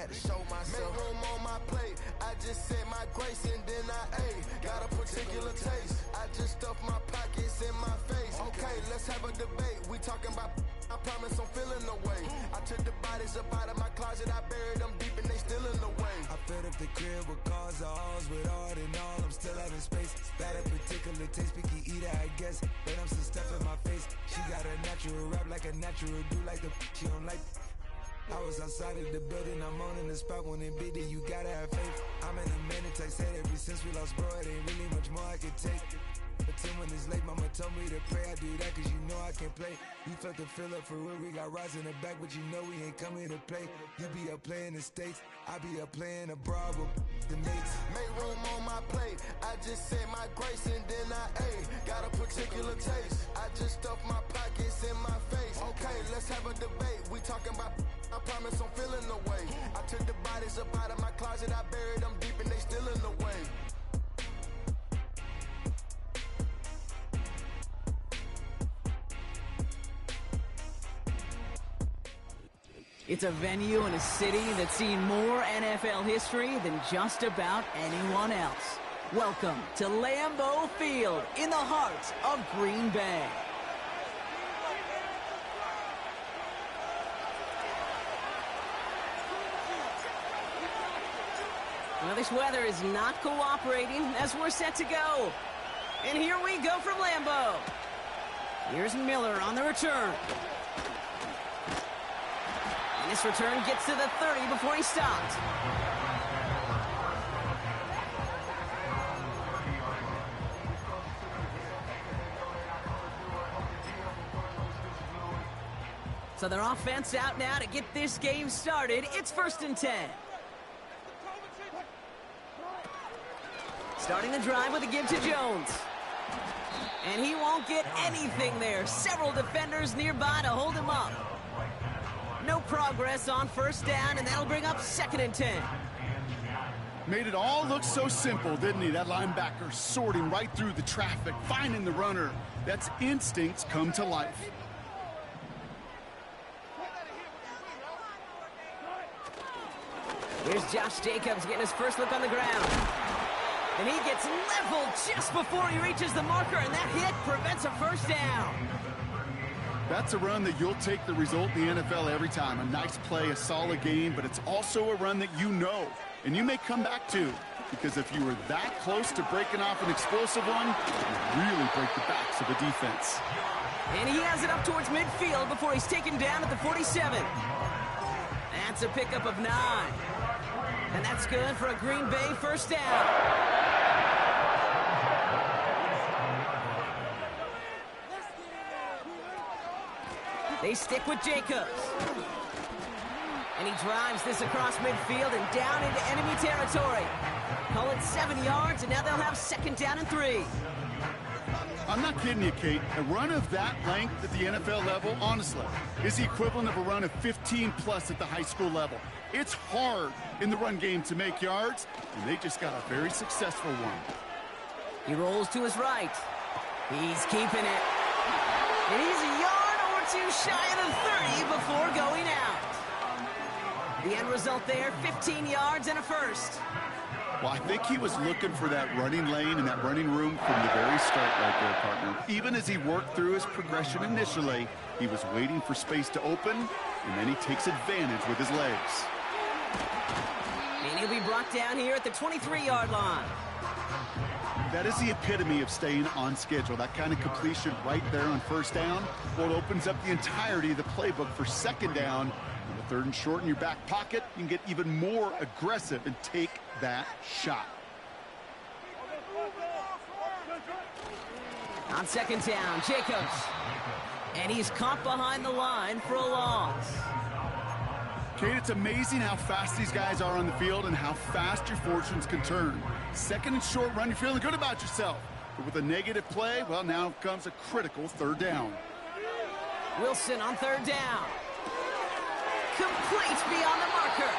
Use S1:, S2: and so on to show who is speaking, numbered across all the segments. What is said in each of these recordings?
S1: to show myself. Make room on my plate, I just said my grace and then I ate. Got a particular taste, I just stuffed my pockets in my face. Okay, let's have a debate, we talking about, I promise I'm feeling the way. I took the bodies up out of my closet, I buried them deep and they still in the way. I filled up the crib with cars, halls with art and all, I'm still having space. Got a particular taste, picky eater I guess, but I'm some stuff in my face. She got a natural rap like a natural do like the she don't like. I was outside of the building, I'm on in the spot when it beat it, you gotta have faith. I'm in a minute, I said ever since we lost bro, it ain't really much more I can take. But 10 when it's late, mama told me to pray, I do that cause you know I can play. You felt the fill up for real, we got rides in the back, but you know we ain't coming to play. You be up playing the States, I be up playing abroad with the mates. Make room on my plate, I just said my grace and then I ate. Got a particular taste, I just stuffed my pockets in my face. Okay, let's have a debate, we talking about, I promise I'm feeling the way. I took the bodies up out of my closet, I buried them deep and they still in the way.
S2: It's a venue in a city that's seen more NFL history than just about anyone else. Welcome to Lambeau Field in the heart of Green Bay. Well, this weather is not cooperating as we're set to go. And here we go from Lambeau. Here's Miller on the return. And this return gets to the 30 before he stopped. So their offense out now to get this game started. It's 1st and 10. Starting the drive with a give to Jones. And he won't get anything there. Several defenders nearby to hold him up. No progress on 1st down, and that'll bring up 2nd and 10.
S3: Made it all look so simple, didn't he? That linebacker sorting right through the traffic, finding the runner. That's instincts come to life.
S2: Here's Josh Jacobs getting his first look on the ground. And he gets leveled just before he reaches the marker, and that hit prevents a 1st down.
S3: That's a run that you'll take the result in the NFL every time. A nice play, a solid game, but it's also a run that you know, and you may come back to. Because if you were that close to breaking off an explosive one, you really break the backs of the defense.
S2: And he has it up towards midfield before he's taken down at the 47. That's a pickup of 9. And that's good for a Green Bay 1st down. They stick with Jacobs. And he drives this across midfield and down into enemy territory. Call it 7 yards, and now they'll have 2nd down and 3.
S3: I'm not kidding you, Kate. A run of that length at the NFL level, honestly, is the equivalent of a run of 15-plus at the high school level. It's hard in the run game to make yards, and they just got a very successful one.
S2: He rolls to his right. He's keeping it. And he's a yard or two shy of the 30 before going out. The end result there, 15 yards and a 1st.
S3: Well, I think he was looking for that running lane and that running room from the very start right there, partner. Even as he worked through his progression initially, he was waiting for space to open, and then he takes advantage with his legs.
S2: And he'll be brought down here at the 23-yard line.
S3: That is the epitome of staying on schedule. That kind of completion right there on 1st down. Well, it opens up the entirety of the playbook for 2nd down. On the 3rd and short in your back pocket, you can get even more aggressive and take that shot.
S2: On 2nd down, Jacobs. And he's caught behind the line for a loss.
S3: Kate, it's amazing how fast these guys are on the field and how fast your fortunes can turn. 2nd and short run, you're feeling good about yourself. But with a negative play, well, now comes a critical 3rd down.
S2: Wilson on 3rd down. Complete beyond the marker.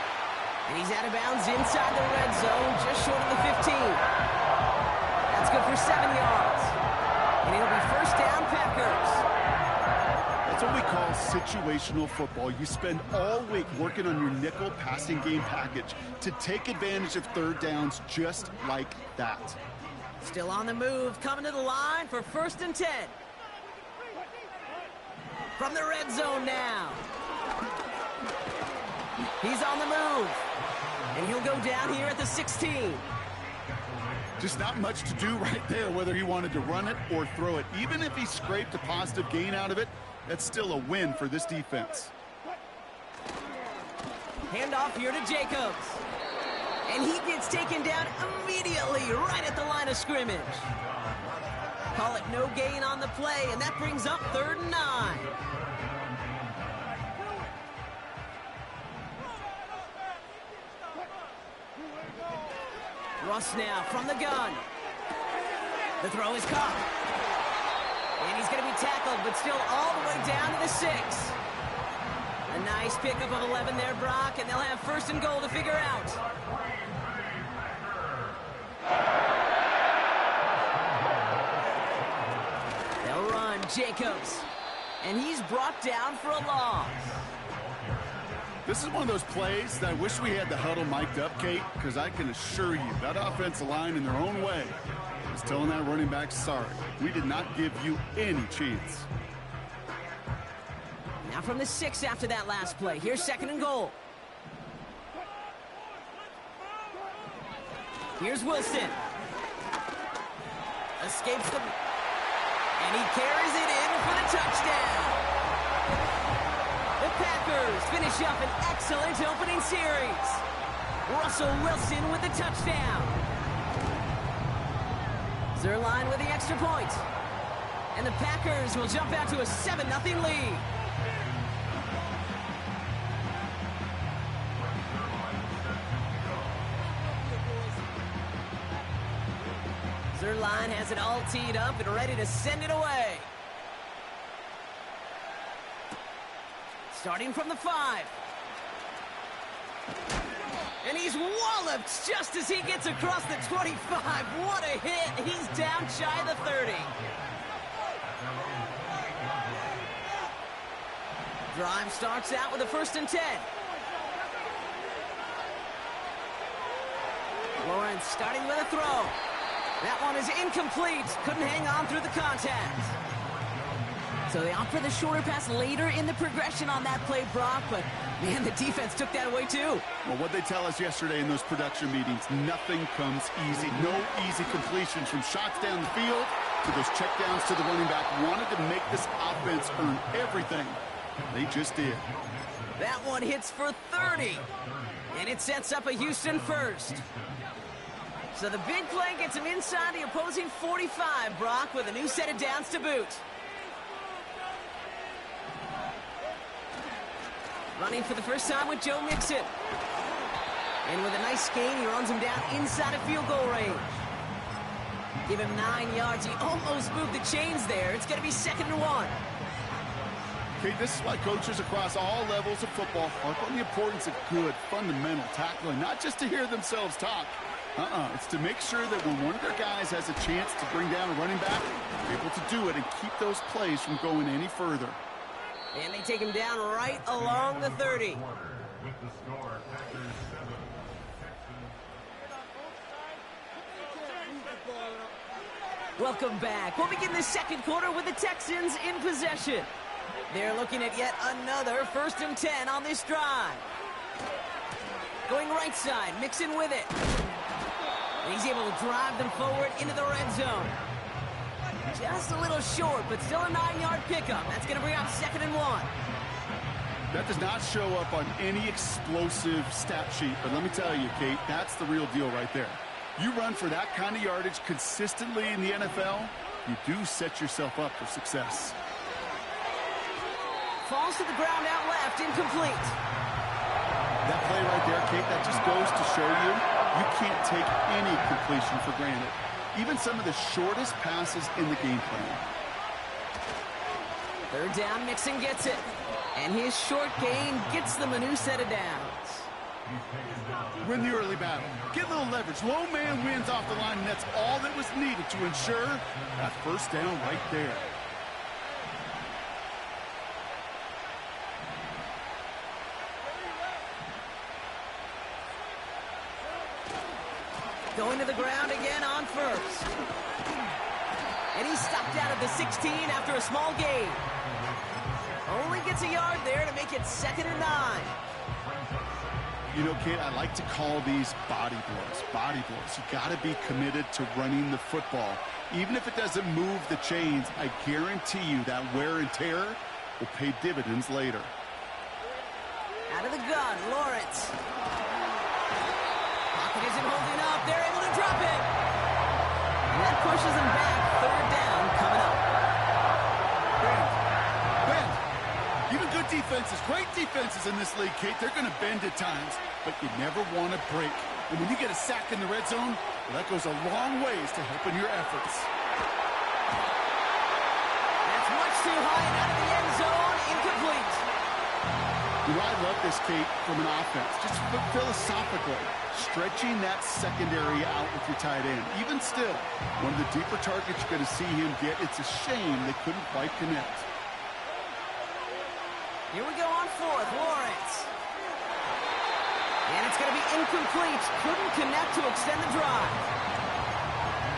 S2: And he's out of bounds inside the red zone, just short of the 15. That's good for 7 yards. And it'll be 1st down, Packers.
S3: That's what we call situational football. You spend all week working on your nickel passing game package to take advantage of third downs just like that.
S2: Still on the move, coming to the line for 1st and 10. From the red zone now. He's on the move. And he'll go down here at the 16.
S3: Just not much to do right there, whether he wanted to run it or throw it. Even if he scraped a positive gain out of it, that's still a win for this defense.
S2: Handoff here to Jacobs. And he gets taken down immediately right at the line of scrimmage. Call it no gain on the play, and that brings up 3rd and 9. Russ now from the gun. The throw is caught. And he's going to be tackled, but still all the way down to the 6. A nice pickup of 11 there, Brock, and they'll have 1st and goal to figure out. They'll run Jacobs, and he's brought down for a loss.
S3: This is one of those plays that I wish we had the huddle mic'd up, Kate, because I can assure you that offensive line in their own way is telling that running back, sorry, we did not give you any chance.
S2: Now from the 6 after that last play. Here's 2nd and goal. Here's Wilson. Escapes the... And he carries it in for the touchdown. The Packers finish up an excellent opening series. Russell Wilson with the touchdown. Zuerlein with the extra point. And the Packers will jump out to a 7-0 lead. Zuerlein has it all teed up and ready to send it away. Starting from the 5. And he's walloped just as he gets across the 25. What a hit. He's down shy of the 30. Drive starts out with a 1st and 10. Lawrence starting with a throw. That one is incomplete. Couldn't hang on through the contact. So they opt for the shorter pass later in the progression on that play, Brock, but man, the defense took that away too.
S3: Well, what they tell us yesterday in those production meetings, nothing comes easy. No easy completions from shots down the field to those checkdowns to the running back. Wanted to make this offense earn everything. They just did.
S2: That one hits for 30, and it sets up a Houston 1st. So the big play gets him inside the opposing 45, Brock, with a new set of downs to boot. Running for the first time with Joe Mixon. And with a nice gain, he runs him down inside of field goal range. Give him 9 yards. He almost moved the chains there. It's going to be 2nd and 1.
S3: Okay, this is why coaches across all levels of football harp on the importance of good, fundamental tackling, not just to hear themselves talk. It's to make sure that when one of their guys has a chance to bring down a running back, they're able to do it and keep those plays from going any further.
S2: And they take him down right along the 30. Welcome back. We'll begin the 2nd quarter with the Texans in possession. They're looking at yet another 1st and 10 on this drive. Going right side, Mixon with it. And he's able to drive them forward into the red zone. Just a little short, but still a 9-yard pickup. That's going to bring up 2nd and 1.
S3: That does not show up on any explosive stat sheet, but let me tell you, Kate, that's the real deal right there. You run for that kind of yardage consistently in the NFL, you do set yourself up for success.
S2: Falls to the ground out left, incomplete.
S3: That play right there, Kate, that just goes to show you, you can't take any completion for granted. Even some of the shortest passes in the game plan.
S2: 3rd down, Mixon gets it. And his short gain gets them a new set of downs.
S3: Win the early battle. Get a little leverage. Low man wins off the line, and that's all that was needed to ensure that 1st down right there.
S2: going to the ground again on first. And he's stopped out of the 16 after a small gain. Only gets a yard there to make it 2nd and 9.
S3: You know, Kate, I like to call these body blows. Body blows. You got to be committed to running the football. Even if it doesn't move the chains, I guarantee you that wear and tear will pay dividends later.
S2: Out of the gun, Lawrence. Pocket isn't holding up. They're able to drop it. And that pushes them back. 3rd down coming up.
S3: Bend. Even good defenses, great defenses in this league, Kate, they're going to bend at times, but you never want to break. And when you get a sack in the red zone, well, that goes a long ways to helping your efforts.
S2: That's much too high and out of the end zone. Incomplete.
S3: You know, I love this, Kate, from an offense. Just philosophically, stretching that secondary out with your tight end. Even still, one of the deeper targets you're going to see him get. It's a shame they couldn't quite connect.
S2: Here we go on 4th, Lawrence. And it's going to be incomplete. Couldn't connect to extend the drive.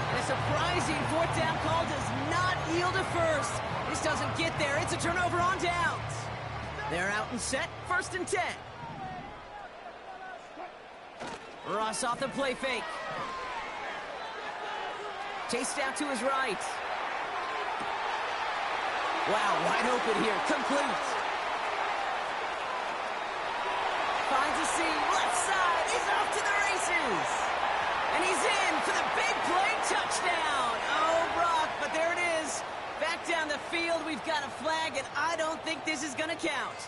S2: And a surprising 4th down call does not yield a first. This doesn't get there. It's a turnover on downs. They're out and set. 1st and 10. Ross off the play fake. Chased out to his right. Wow, wide open here. Complete. Finds a seam. Left side. He's off to the races. And he's in for the big play touchdown. Oh, Brock, but there it is. Back down the field, we've got a flag, and I don't think this is going to count.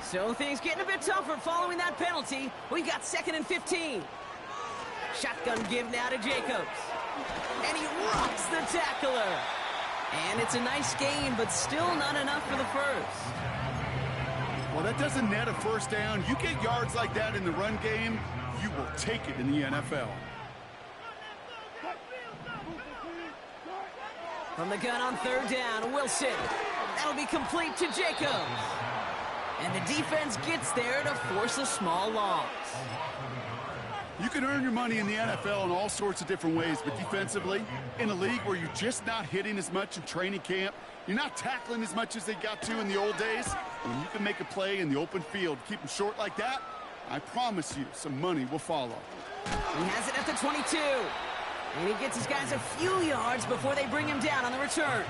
S2: So things getting a bit tougher following that penalty. We've got 2nd and 15. Shotgun give now to Jacobs. And he rocks the tackler. And it's a nice gain, but still not enough for the first.
S3: Well, that doesn't net a first down. You get yards like that in the run game, you will take it in the NFL.
S2: From the gun on 3rd down, Wilson. That'll be complete to Jacobs. And the defense gets there to force a small loss.
S3: You can earn your money in the NFL in all sorts of different ways, but defensively, in a league where you're just not hitting as much in training camp, you're not tackling as much as they got to in the old days, when you can make a play in the open field, keep them short like that, I promise you some money will follow.
S2: He has it at the 22. And he gets his guys a few yards before they bring him down on the return.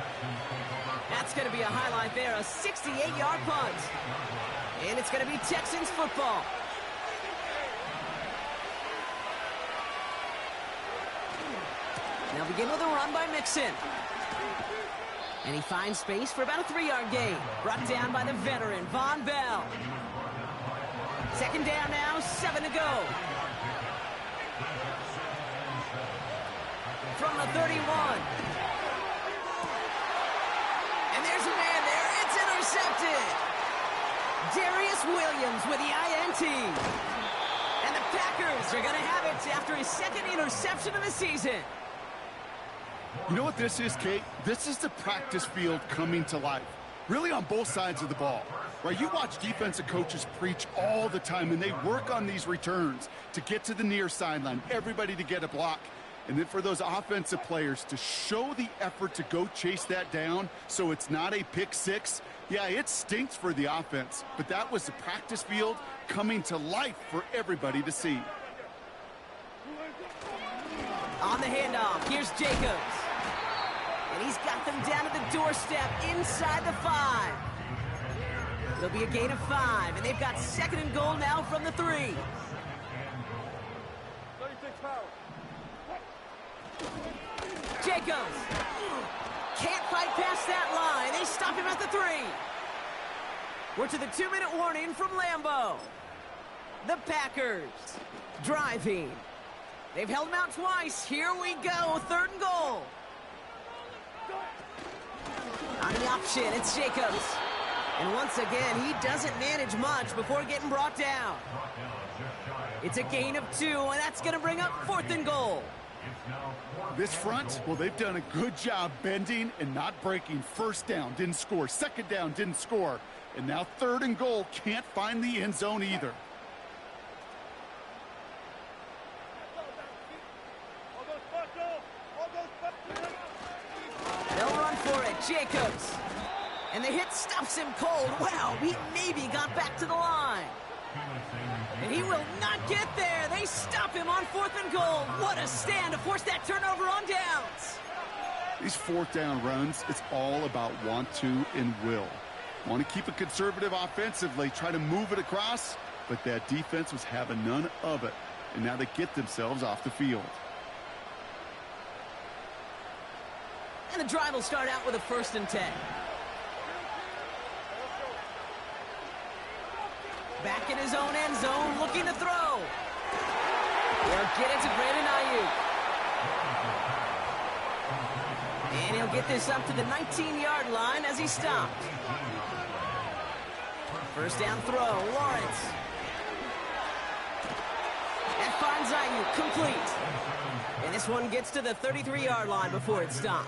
S2: That's going to be a highlight there, a 68-yard punt. And it's going to be Texans football. They'll begin with a run by Mixon. And he finds space for about a 3-yard gain. Brought down by the veteran, Von Bell. 2nd down now, 7 to go. From the 31. And there's a man there. It's intercepted. Darius Williams with the INT. And the Packers are going to have it after his 2nd interception of the season.
S3: You know what this is, Kate? This is the practice field coming to life. Really on both sides of the ball. Right? You watch defensive coaches preach all the time, and they work on these returns to get to the near sideline, everybody to get a block. And then for those offensive players to show the effort to go chase that down so it's not a pick six, yeah, it stinks for the offense. But that was the practice field coming to life for everybody to see.
S2: On the handoff, here's Jacobs. And he's got them down at the doorstep inside the 5. There'll be a gain of 5, and they've got 2nd and goal now from the 3. Jacobs can't fight past that line. They stop him at the 3. We're to the 2-minute warning from Lambeau. The Packers driving. They've held him out twice. Here we go. 3rd and goal. On the option, it's Jacobs. And once again, he doesn't manage much before getting brought down. It's a gain of 2, and that's going to bring up 4th and goal.
S3: This front, well, they've done a good job bending and not breaking. 1st down, didn't score. 2nd down, didn't score. And now 3rd and goal, can't find the end zone either.
S2: Jacobs. And the hit stops him cold. Wow, he maybe got back to the line. And he will not get there. They stop him on 4th and goal. What a stand to force that turnover on downs.
S3: These 4th down runs, it's all about want to and will. Want to keep it conservative offensively, try to move it across, but that defense was having none of it. And now they get themselves off the field.
S2: And the drive will start out with a 1st and 10. Back in his own end zone, looking to throw. They'll get it to Brandon Ayuk. And he'll get this up to the 19-yard line as he stopped. 1st down throw, Lawrence. That finds Ayuk, complete. And this one gets to the 33-yard line before it stopped.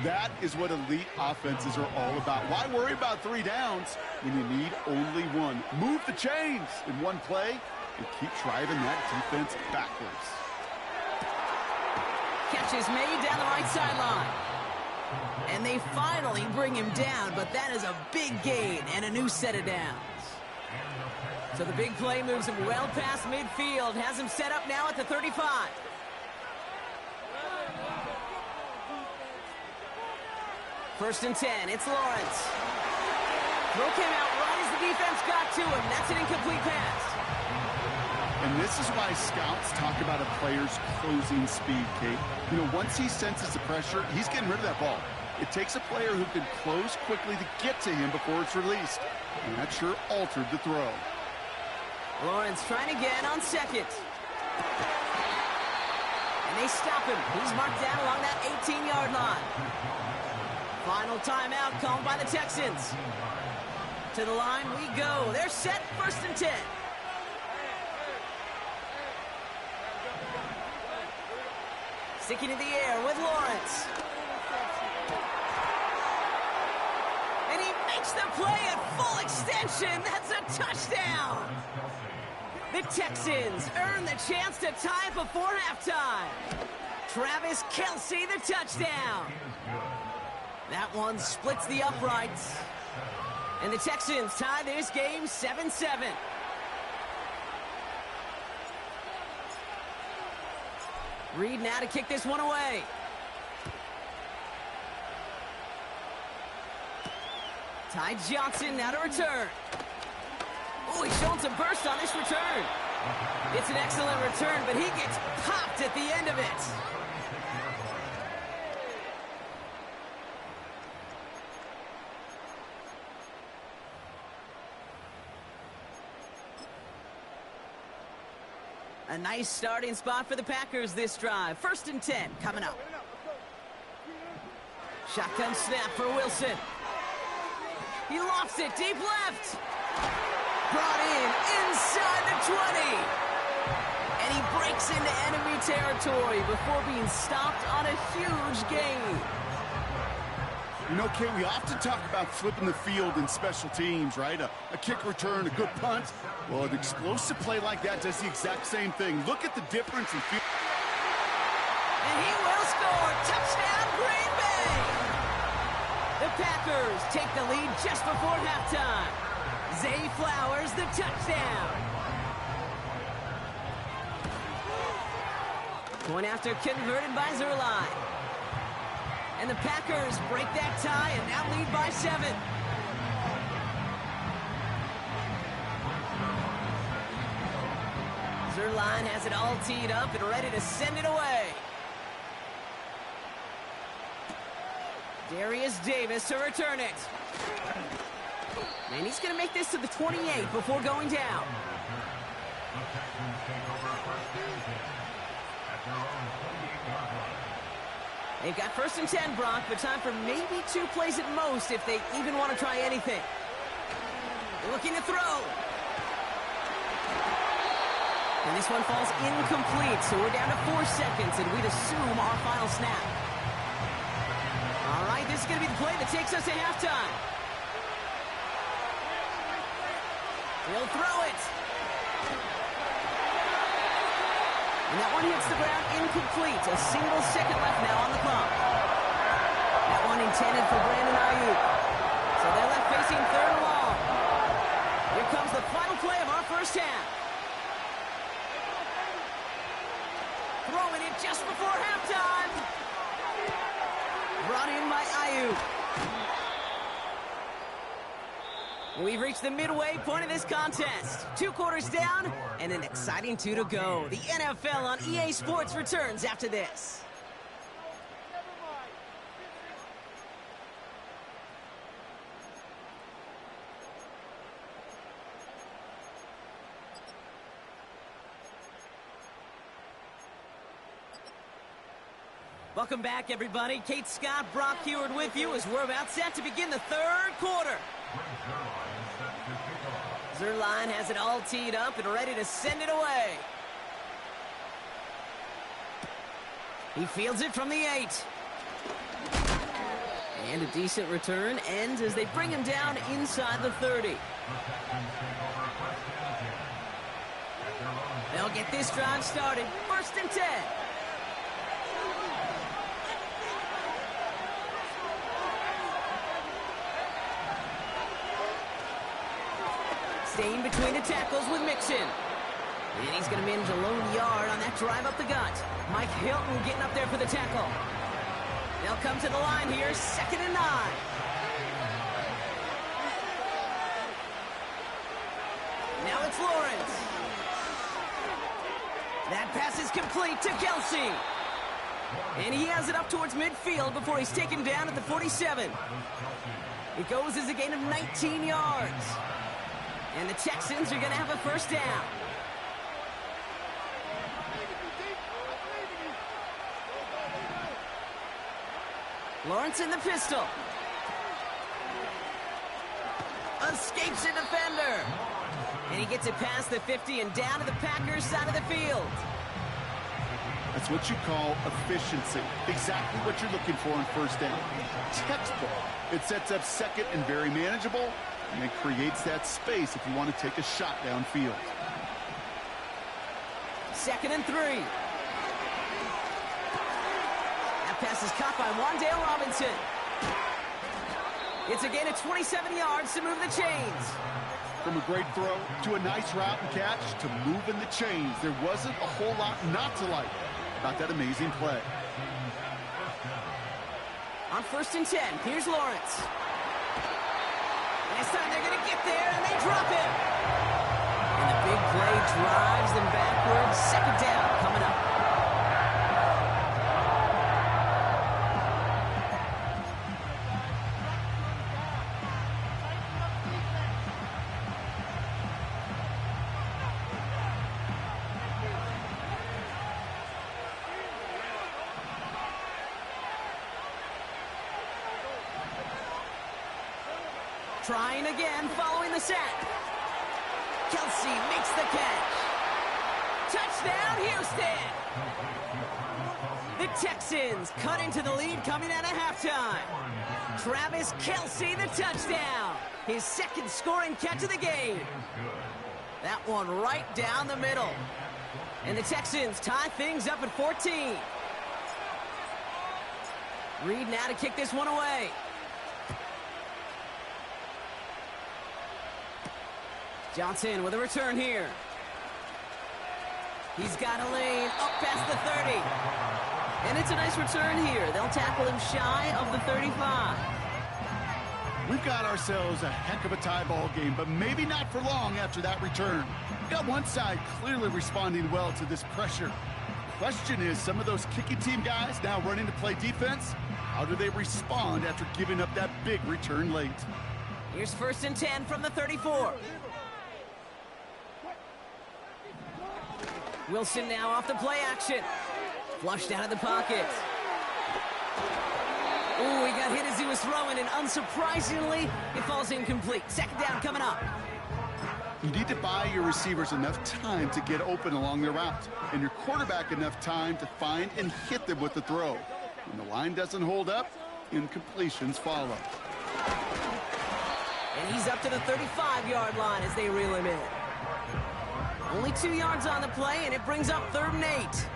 S3: That is what elite offenses are all about. Why worry about 3 downs when you need only 1? Move the chains in one play and keep driving that defense backwards.
S2: Catch is made down the right sideline. And they finally bring him down, but that is a big gain and a new set of downs. So the big play moves him well past midfield, has him set up now at the 35. First and 10, it's Lawrence. Throw came out right as the defense got to him. That's an incomplete pass.
S3: And this is why scouts talk about a player's closing speed, Kate. You know, once he senses the pressure, he's getting rid of that ball. It takes a player who can close quickly to get to him before it's released. And that sure altered the throw.
S2: Lawrence trying again on 2nd. And they stop him. He's marked down along that 18-yard line. Final timeout called by the Texans. To the line we go. They're set, 1st and 10. Sticking in the air with Lawrence. And he makes the play at full extension. That's a touchdown. The Texans earn the chance to tie before halftime. Travis Kelce, the touchdown. That one splits the uprights. And the Texans tie this game 7-7. Reed now to kick this one away. Ty Johnson now to return. Oh, he's showing some burst on this return. It's an excellent return, but he gets popped at the end of it. A nice starting spot for the Packers this drive. 1st and 10 coming up. Shotgun snap for Wilson. He lofts it deep left. Brought in inside the 20. And he breaks into enemy territory before being stopped on a huge gain.
S3: You know, Kate, we often talk about flipping the field in special teams, right? A kick return, a good punt. Well, an explosive play like that does the exact same thing. Look at the difference in field.
S2: And he will score. Touchdown, Green Bay. The Packers take the lead just before halftime. Zay Flowers, the touchdown. Point after converted by Zuerlein. And the Packers break that tie and now lead by 7. Zuerlein has it all teed up and ready to send it away. Darius Davis to return it. And he's going to make this to the 28 before going down. They've got 1st and 10, Brock, but time for maybe 2 plays at most if they even want to try anything. They're looking to throw. And this one falls incomplete, so we're down to 4 seconds, and we'd assume our final snap. All right, this is going to be the play that takes us to halftime. He'll throw it. And that one hits the ground incomplete. A single second left now on the clock. Run intended for Brandon Ayuk. So they're left facing third and long. Here comes the final play of our first half. Throwing it just before halftime. Brought in by Ayuk. We've reached the midway point of this contest. 2 quarters down and an exciting 2 to go. The NFL on EA Sports returns after this. Welcome back, everybody. Kate Scott, Brock Heward with you as we're about set to begin the third quarter. Zuerlein has it all teed up and ready to send it away. He fields it from the 8. And a decent return ends as they bring him down inside the 30. They'll get this drive started. 1st and 10. Staying between the tackles with Mixon. And he's going to manage a lone yard on that drive up the gut. Mike Hilton getting up there for the tackle. They'll come to the line here, 2nd and 9. Now it's Lawrence. That pass is complete to Kelsey. And he has it up towards midfield before he's taken down at the 47. It goes as a gain of 19 yards. And the Texans are going to have a first down. Lawrence in the pistol. Escapes a defender. And he gets it past the 50 and down to the Packers side of the field.
S3: That's what you call efficiency. Exactly what you're looking for in first down. Textbook. It sets up second and very manageable. And it creates that space if you want to take a shot downfield.
S2: 2nd and 3. That pass is caught by Wan'Dale Robinson. It's a gain of 27 yards to move the chains.
S3: From a great throw to a nice route and catch to moving the chains, there wasn't a whole lot not to like about that amazing play.
S2: On 1st and 10, here's Lawrence. This time they're going to get there, and they drop him. And the big play drives them backwards. 2nd down coming up. Trying again, following the sack. Kelsey makes the catch. Touchdown, Houston! The Texans cut into the lead coming out of halftime. Travis Kelce, the touchdown. His 2nd scoring catch of the game. That one right down the middle. And the Texans tie things up at 14. Reed now to kick this one away. Johnson with a return here. He's got a lane up past the 30. And it's a nice return here. They'll tackle him shy of the 35.
S3: We've got ourselves a heck of a tie ball game, but maybe not for long after that return. We've got one side clearly responding well to this pressure. The question is, some of those kicking team guys now running to play defense, how do they respond after giving up that big return late?
S2: Here's 1st and 10 from the 34. Wilson now off the play action. Flushed out of the pocket. Ooh, he got hit as he was throwing, and unsurprisingly, it falls incomplete. 2nd down coming up.
S3: You need to buy your receivers enough time to get open along their route, and your quarterback enough time to find and hit them with the throw. When the line doesn't hold up, incompletions follow.
S2: And he's up to the 35-yard line as they reel him in. Only 2 yards on the play, and it brings up 3rd and 8.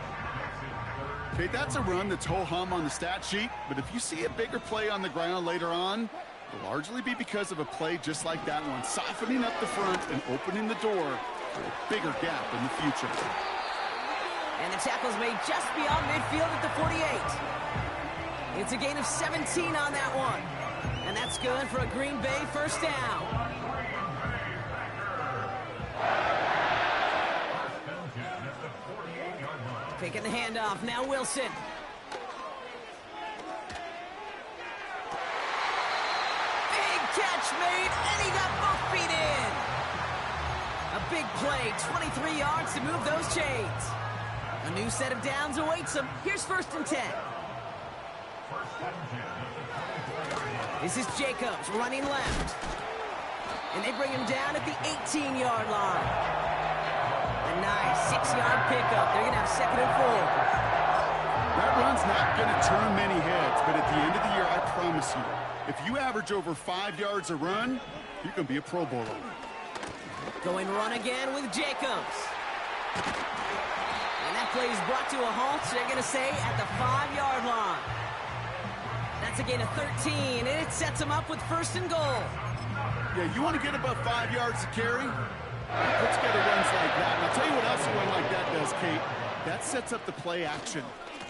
S3: Okay, that's a run that's ho-hum on the stat sheet, but if you see a bigger play on the ground later on, it'll largely be because of a play just like that one, softening up the front and opening the door for a bigger gap in the future.
S2: And the tackle's made just beyond midfield at the 48. It's a gain of 17 on that one. And that's good for a Green Bay first down. Taking the handoff, now Wilson. Big catch made, and he got both feet in. A big play, 23 yards to move those chains. A new set of downs awaits him. Here's 1st and 10. This is Jacobs running left. And they bring him down at the 18-yard line. A nice 6-yard pickup. They're going to have 2nd and 4.
S3: That run's not going to turn many heads, but at the end of the year, I promise you, if you average over 5 yards a run, you're going to be a Pro Bowler.
S2: Going run again with Jacobs. And that play is brought to a halt, they're going to say, at the 5-yard line. That's a gain of 13, and it sets him up with 1st and goal.
S3: Yeah, you want to get above 5 yards to carry? Put together runs like that. And I'll tell you what else a run like that does, Kate. That sets up the play action.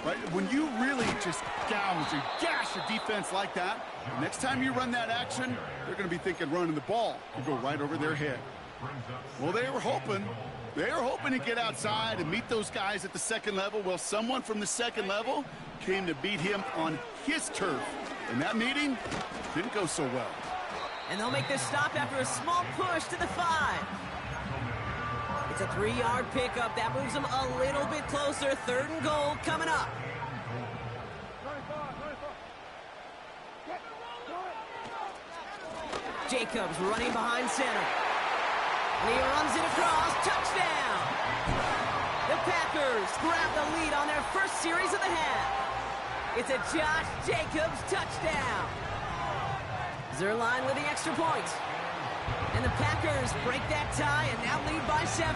S3: Right? When you really just gouge and gash a defense like that, the next time you run that action, they're going to be thinking running the ball could go right over their head. Well, they were hoping to get outside and meet those guys at the 2nd level. Well, someone from the 2nd level came to beat him on his turf. And that meeting didn't go so well.
S2: And they'll make this stop after a small push to the 5. It's a 3-yard pickup. That moves them a little bit closer. 3rd and goal coming up. Jacobs running behind center. And he runs it across. Touchdown! The Packers grab the lead on their first series of the half. It's a Josh Jacobs touchdown. Zuerlein with the extra point. And the Packers break that tie and now lead by 7.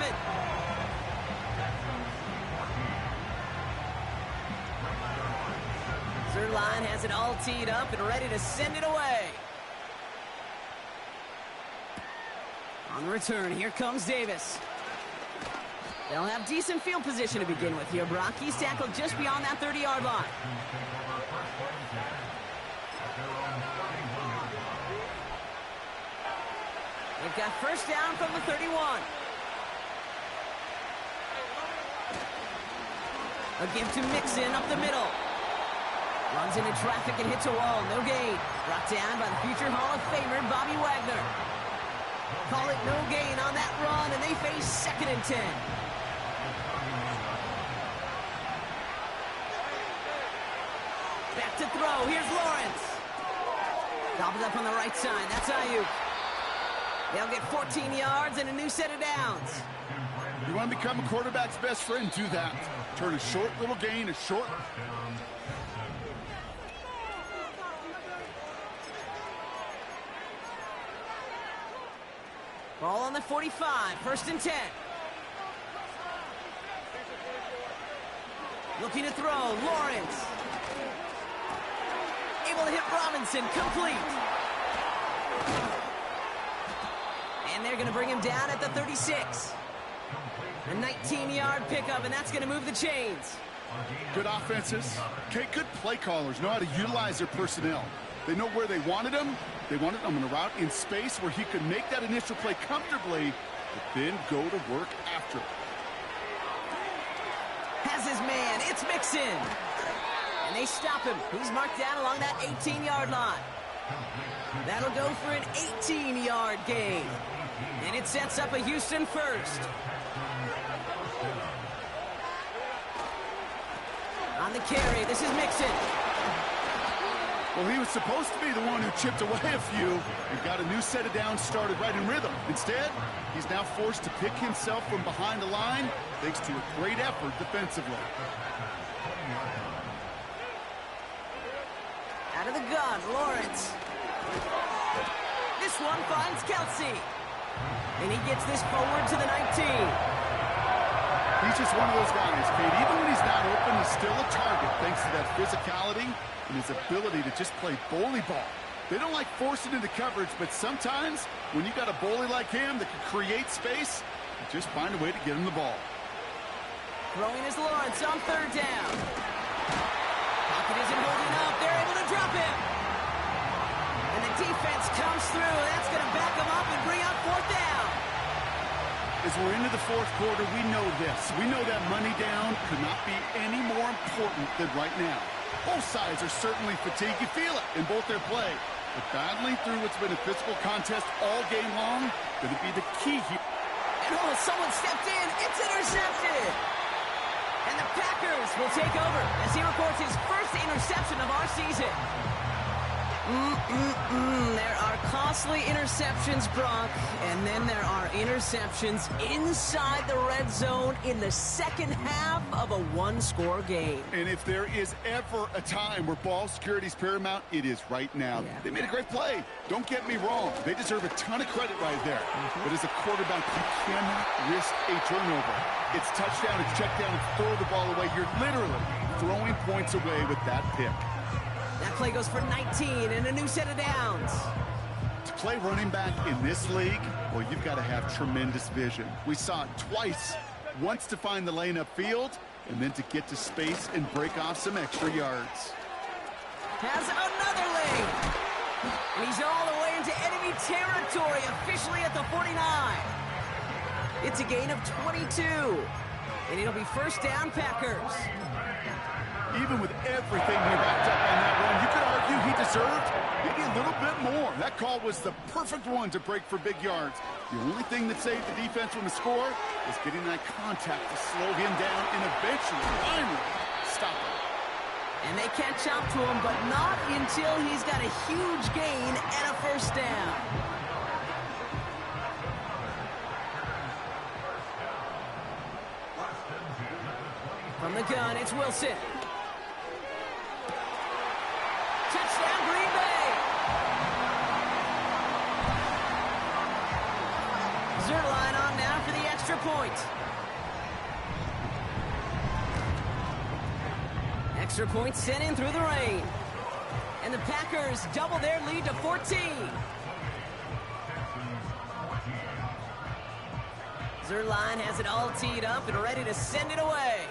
S2: Zuerlein has it all teed up and ready to send it away. On the return, here comes Davis. They'll have decent field position to begin with here, Brock. He's tackled just beyond that 30-yard line. They've got first down from the 31. A give to Mixon up the middle. Runs into traffic and hits a wall. No gain. Brought down by the future Hall of Famer, Bobby Wagner. Call it no gain on that run, and they face 2nd and 10. Back to throw. Here's Lawrence. Gobbled up on the right side. That's Ayuk. They'll get 14 yards and a new set of downs.
S3: You want to become a quarterback's best friend, do that. Turn a short little gain, a short...
S2: Ball on the 45, 1st and 10. Looking to throw, Lawrence. Able to hit Robinson, complete. And they're going to bring him down at the 36. A 19-yard pickup, and that's going to move the chains.
S3: Good offenses. Okay, good play callers know how to utilize their personnel. They know where they wanted him. They wanted him on a route in space where he could make that initial play comfortably, but then go to work after it.
S2: Has his man. It's Mixon. And they stop him. He's marked down along that 18-yard line. That'll go for an 18-yard gain. And it sets up a Houston first. On the carry, this is Mixon.
S3: Well, he was supposed to be the one who chipped away a few and got a new set of downs started right in rhythm. Instead, he's now forced to pick himself from behind the line thanks to a great effort defensively.
S2: Out of the gun, Lawrence. This one finds Kelsey. And he gets this forward to the 19.
S3: He's He's just one of those guys, Kate. Even when he's not open, he's still a target thanks to that physicality and his ability to just play bully ball. They don't like forcing into coverage, but sometimes when you got a bully like him that can create space, you just find a way to get him the ball.
S2: Throwing is Lawrence on third down. Pocket isn't holding up. They're able to drop him. And the defense comes through. That's going to back him up and bring up fourth down.
S3: As we're into the fourth quarter, we know this. We know that money down could not be any more important than right now. Both sides are certainly fatigued. You feel it in both their play. But battling through what's been a physical contest all game long, going to be the key here.
S2: And someone stepped in. It's intercepted. And the Packers will take over as he records his first interception of our season. There are costly interceptions, Brock, and then there are interceptions inside the red zone in the second half of a one-score game.
S3: And if there is ever a time where ball security is paramount, it is right now. Yeah. They made a great play. Don't get me wrong. They deserve a ton of credit right there. But as a quarterback, you cannot risk a turnover. It's touchdown, it's check down, it's throw the ball away. You're literally throwing points away with that pick.
S2: That play goes for 19 and a new set of downs.
S3: To play running back in this league, well, you've got to have tremendous vision. We saw it twice. Once to find the lane upfield, and then to get to space and break off some extra yards.
S2: Has another lane. And he's all the way into enemy territory, officially at the 49. It's a gain of 22. And it'll be first down, Packers.
S3: Even with everything he wrapped up on that run, you could argue he deserved maybe a little bit more. That call was the perfect one to break for big yards. The only thing that saved the defense from the score was getting that contact to slow him down and eventually, finally, stop him.
S2: And they catch up to him, but not until he's got a huge gain and a first down. From the gun, it's Wilson. Touchdown, Green Bay. Zuerlein on now for the extra point. Extra point sent in through the rain. And the Packers double their lead to 14. Zuerlein has it all teed up and ready to send it away.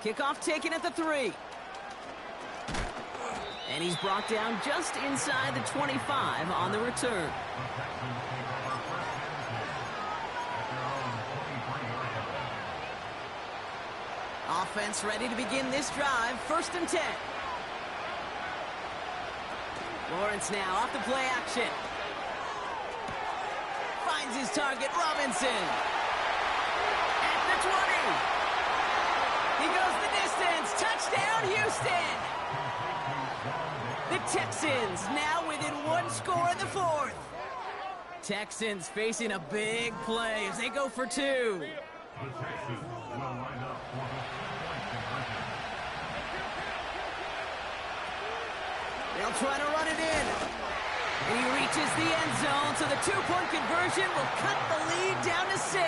S2: Kickoff taken at the 3. And he's brought down just inside the 25 on the return. Offense ready to begin this drive. First and 10. Lawrence now off the play action. Finds his target, Robinson. At the 20. He goes the distance. Touchdown, Houston. The Texans now within one score in the fourth. Texans facing a big play as they go for 2. They'll try to run it in. And he reaches the end zone, so the 2-point conversion will cut the lead down to 6.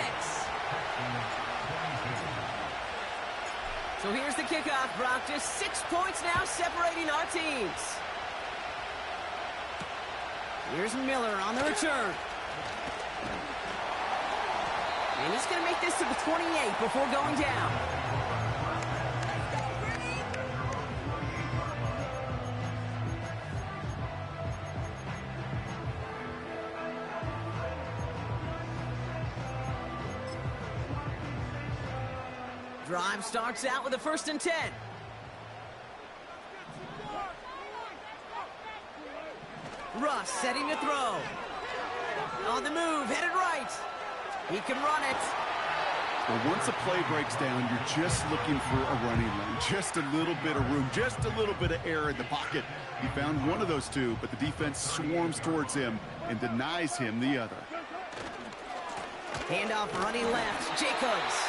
S2: So here's the kickoff, Brock. Just 6 points now separating our teams. Here's Miller on the return. And he's going to make this to the 28 before going down. Drive starts out with a first and 10. Russ setting to throw. On the move, headed right. He can run it.
S3: Well, once a play breaks down, you're just looking for a running lane. Just a little bit of room, just a little bit of air in the pocket. He found one of those two, but the defense swarms towards him and denies him the other.
S2: Handoff running left, Jacobs.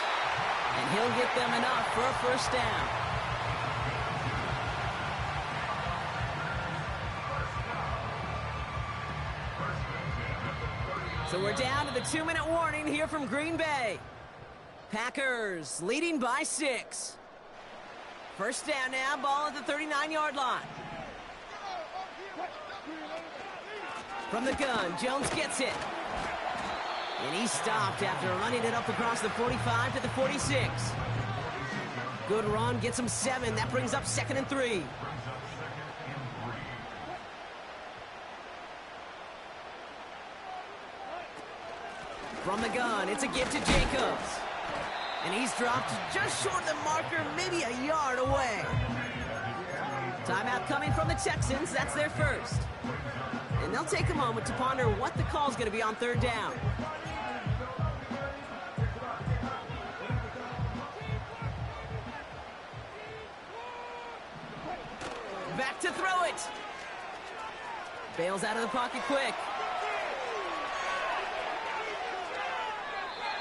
S2: And he'll get them enough for a first down. So And we're down to the 2-minute warning here from Green Bay. Packers leading by 6. First down now, ball at the 39-yard line. From the gun, Jones gets it. And he's stopped after running it up across the 45 to the 46. Good run, gets him 7. That brings up 2nd and 3. From the gun, it's a give to Jacobs. And he's dropped just short of the marker, maybe a yard away. Timeout coming from the Texans. That's their first. And they'll take a moment to ponder what the call's going to be on 3rd down. Back to throw it. Bails out of the pocket quick.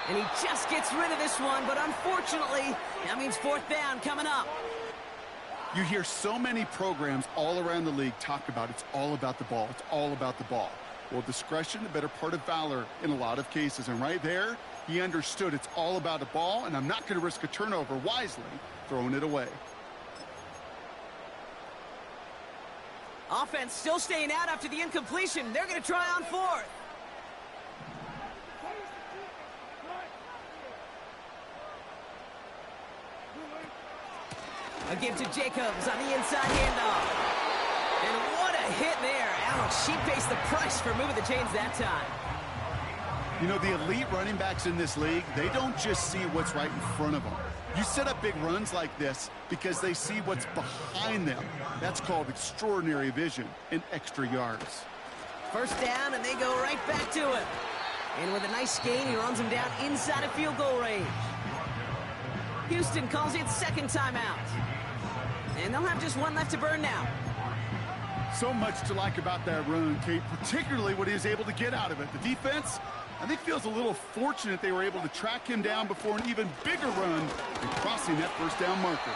S2: And he just gets rid of this one, but unfortunately, that means 4th down coming up.
S3: You hear so many programs all around the league talk about it's all about the ball. It's all about the ball. Well, discretion, the better part of valor in a lot of cases. And right there, he understood it's all about the ball, and I'm not going to risk a turnover, wisely throwing it away.
S2: Offense still staying out after the incompletion. They're going to try on 4th. A give to Jacobs on the inside handoff. And what a hit there. Ouch, she pays the price for moving the chains that time.
S3: You know, the elite running backs in this league, they don't just see what's right in front of them. You set up big runs like this because they see what's behind them. That's called extraordinary vision and extra yards.
S2: First down, and they go right back to it. And with a nice gain, he runs him down inside of field goal range. Houston calls it 2nd timeout. And they'll have just 1 left to burn now.
S3: So much to like about that run, Kate, particularly what he was able to get out of it. The defense, I think, feels a little fortunate they were able to track him down before an even bigger run and crossing that 1st down marker.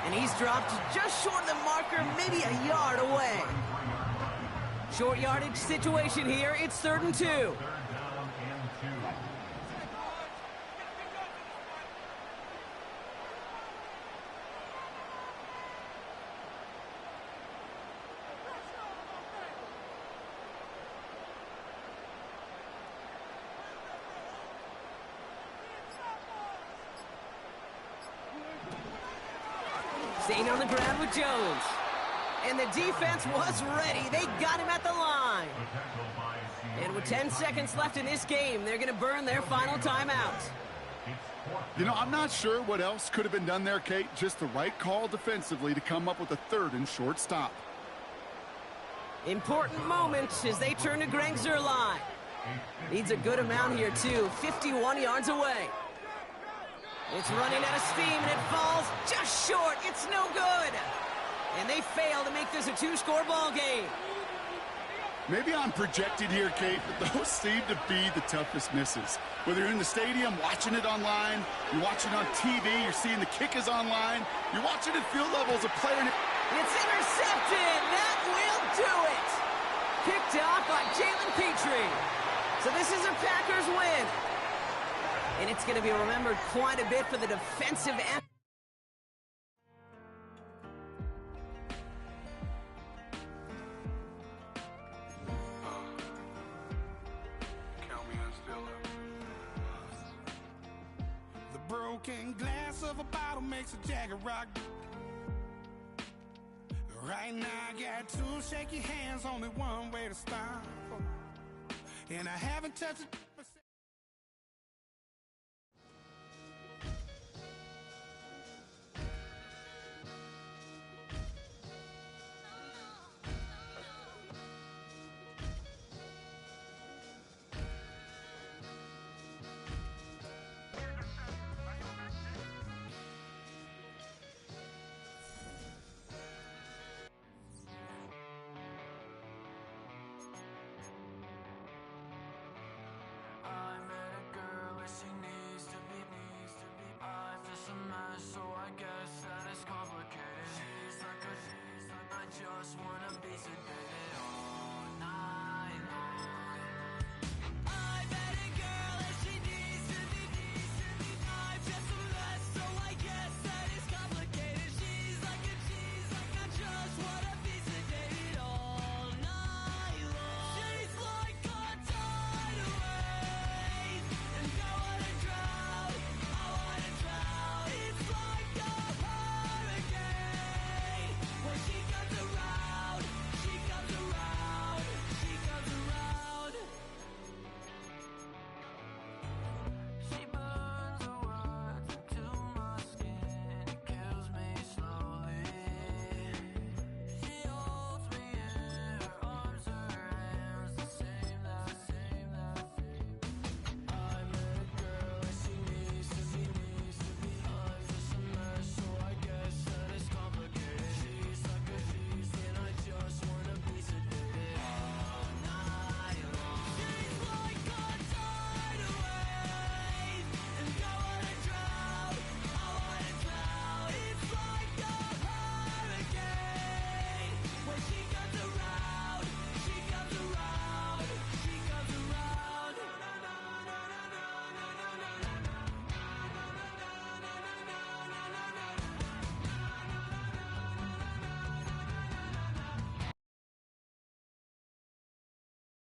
S2: And he's dropped just short of the marker, maybe a yard away. Short yardage situation here. It's 3rd and 2. Staying on the ground with Jones. And the defense was ready. They got him at the line. And with 10 seconds left in this game, they're going to burn their final timeout.
S3: You know, I'm not sure what else could have been done there, Kate. Just the right call defensively to come up with a 3rd and short stop.
S2: Important moment as they turn to Greg Zuerlein. Needs a good amount here, too. 51 yards away. It's running out of steam, and it falls just short. It's no good. And they fail to make this a 2-score ball game.
S3: Maybe I'm projected here, Kate, but those seem to be the toughest misses. Whether you're in the stadium, watching it online, you're watching on TV, you're seeing the kick is online, you're watching at field level as a player.
S2: It's intercepted. That will do it. Picked off by Jalen Petrie. So this is a Packers win. And it's going to be remembered quite a bit for the defensive end.
S4: The broken glass of a bottle makes a Jagger rock. Right now I got 2 shaky hands, only one way to stop. And I haven't touched it.